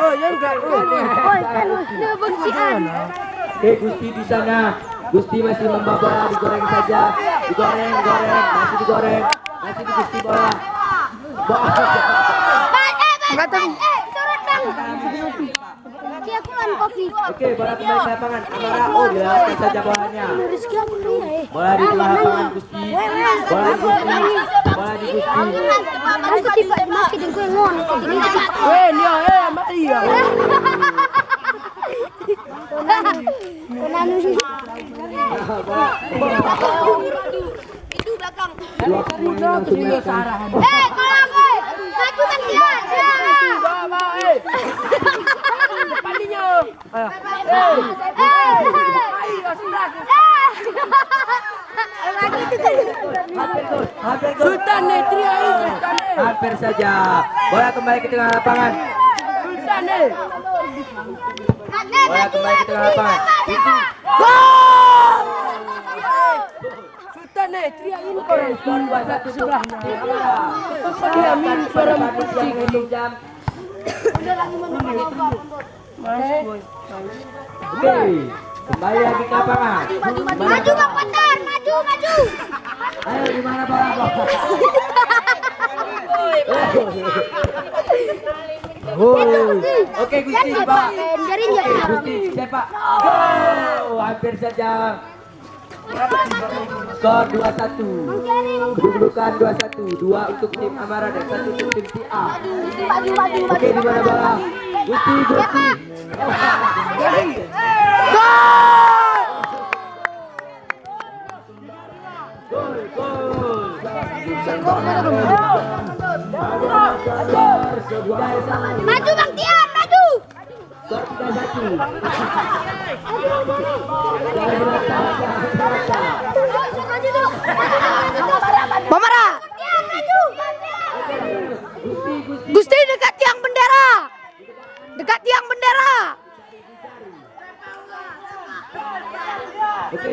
Oh, ya enggak. Oke, Gusti di sana. Gusti masih membawa bola, digoreng saja. Digoreng, masih digoreng. Masih di Gusti bola. Oke, bola kembali ke lapangan. Amara, oh jelaskan saja bolanya. Bola di tengah lapangan Gusti. Bola di Gusti. Bola di Sultan Netri hampir saja. Bola kembali ke tengah lapangan. Sultan Bola kembali ke tengah lapangan. Sultan Netri ini Skor 2-1 sebelahnya. dia min suara musik jam. Oke, kembali lagi ke lapangan. Maju Bang Patar, maju. Ayo di mana bola? Oke Gusti, Pak. Gusti, sepak. Hampir saja. Skor 2-1. Kedudukan 2-1. 2 untuk tim Amara dan 1 untuk tim TA. Oke, di mana bola? Gusti. Maju Bang Tian, maju. Skor 3-1. Bomara. Gusti dekat tiang bendera. Dekat tiang bendera. Oke.